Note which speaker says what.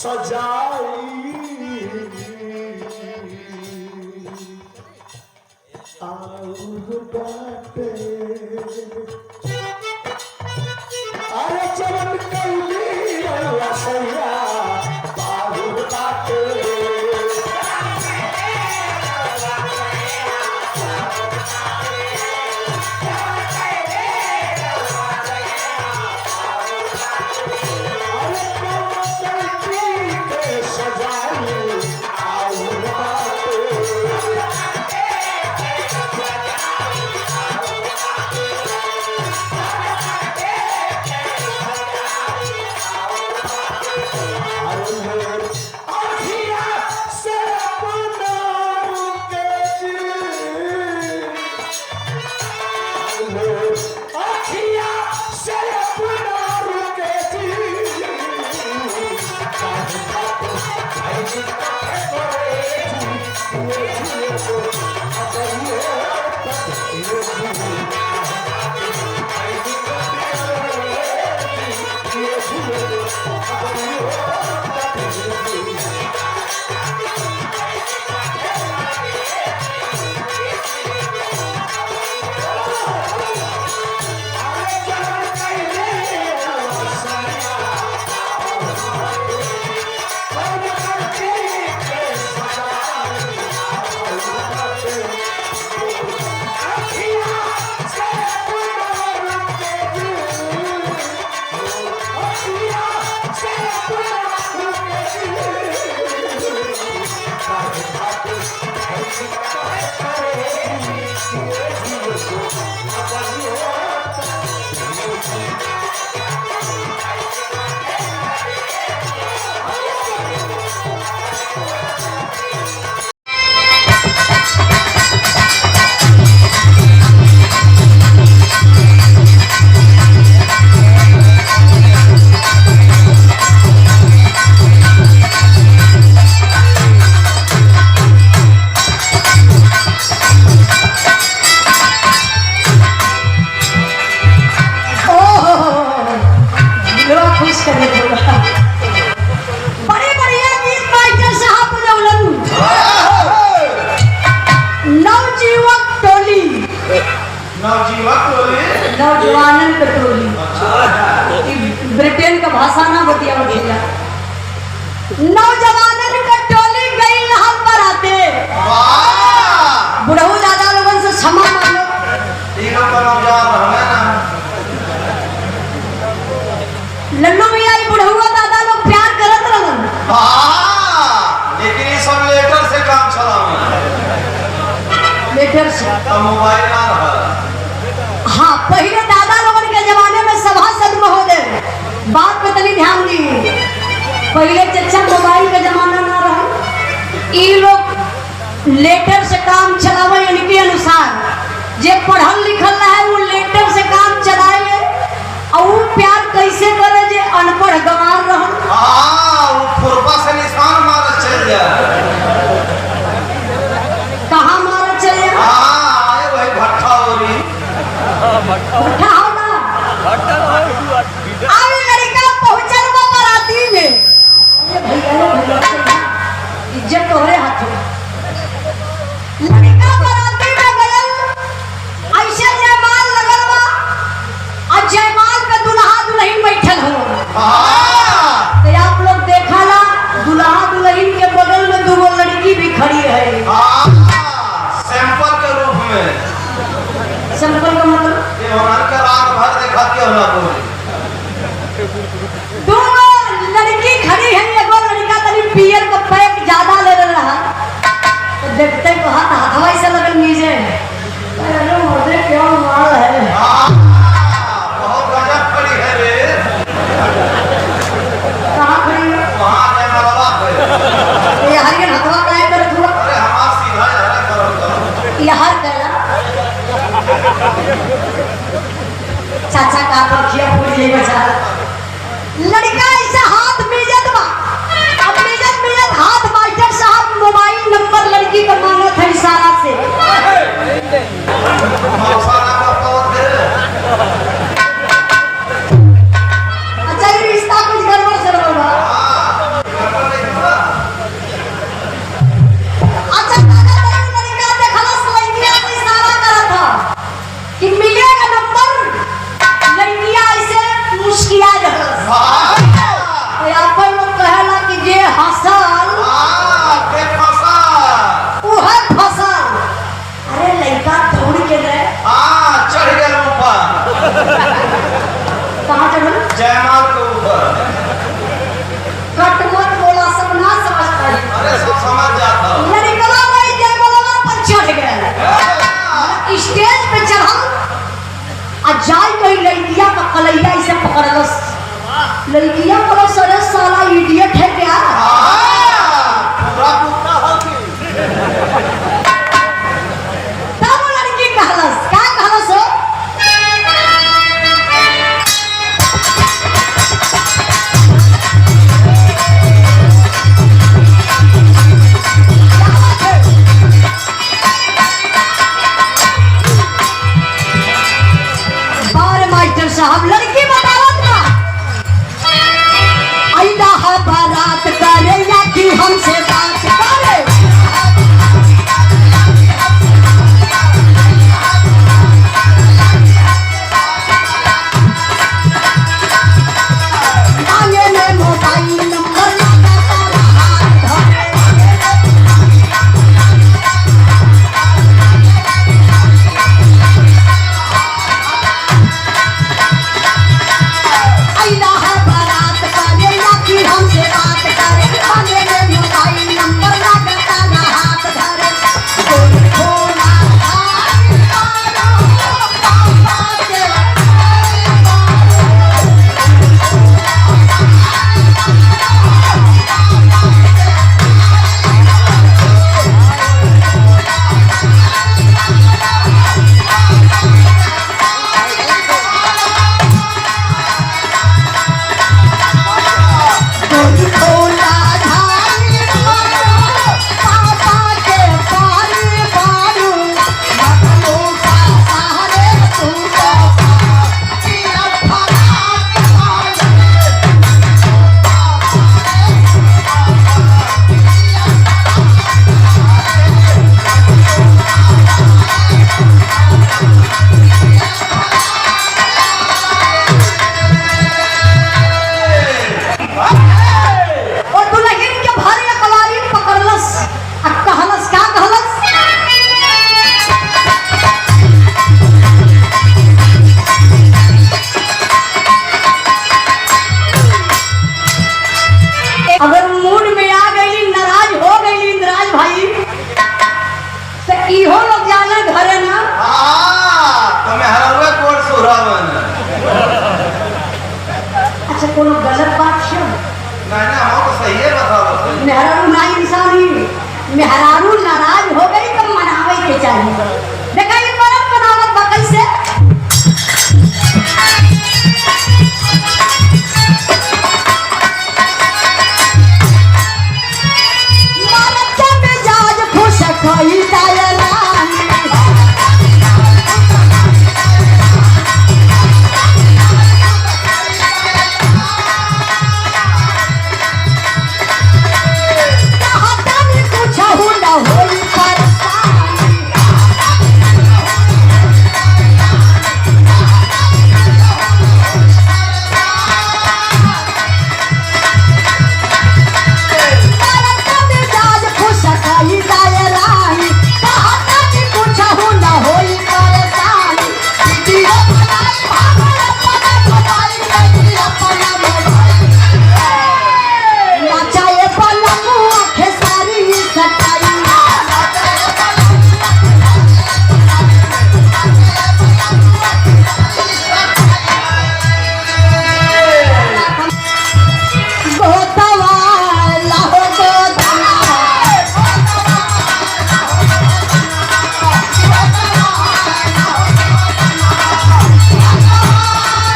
Speaker 1: सजाई आउर बाटे अरे चरण कैली रसैया आउर बाटे
Speaker 2: नौजवानन कटोली ब्रिटेन का भाषा ना बतिया बतिया नौजवानन कटोली गई लहर पर आते बुढ़ऊ दादा लोगन से क्षमा मांगो लल्लू भैया बुढ़ऊ दादा लोग प्यार करत रहन
Speaker 3: लेकिन ये सब लेटर से काम चला
Speaker 2: लेटर से
Speaker 3: मोबाइल ना रहा।
Speaker 2: हाँ पहले दादा लोगन के जमाने में सभासद महोदय बात पे तनी ध्यान दी पहले चचा मोबाइल का जमाना ना रहा ये लोग लेटर से काम चलावे इनके अनुसार जे पढ़ल लिखल है वो लेटर से काम चलाए और वो प्यार कैसे करे जे अनपढ़ गंवार रहन
Speaker 3: वो फुरबा से निशान मार चल जाए
Speaker 2: कहाँ मार चल जाए
Speaker 3: आए वही भट्ठा होरी
Speaker 2: भट्ठा हो ना आवे लड़का पहुंचल बा बराती में अरे भैया इज्जत तोहरे हाथ में लड़का बराती में गयल ऐसे जयमाल लगल बा और जयमाल पे दुल्हा दुल्हन बैठल हो तो आप लोग देखा ना दुल्हा दुल्हन के बगल में दो लड़की भी खड़ी है
Speaker 3: सैंपल के रूप में
Speaker 2: सैंपल का मतलब
Speaker 3: का रात भर देखा के होला
Speaker 2: दोनों लड़की खड़ी है एगो लड़का तनी पियर का पैक ज्यादा ले रहा तो देखते को हाथ हवाई से लगल नीचे अरे मुझे क्या माल है
Speaker 3: बहुत गजब खड़ी है रे
Speaker 2: कहाँ खड़ी है
Speaker 3: वहां जाना बाबा है
Speaker 2: ये हरियन हथवा काहे कर थोड़ा
Speaker 3: अरे हमार सीधा जरा करो
Speaker 2: ये हर कहला चाचा का पखिया पूरी ले बचा लड़का ऐसे हाथ मिजत बा अब मिजत हाथ मास्टर साहब मोबाइल नंबर लड़की का मांगत है इशारा से
Speaker 3: मौसाना का पौध
Speaker 2: अच्छा ये रिश्ता कुछ गड़बड़ से होगा पकड़लस लड़कियां बोला सरे साला इडियट है क्या
Speaker 3: पूरा पूरा हो की
Speaker 2: तब वो लड़की कहलस क्या कहलस हो बार मास्टर साहब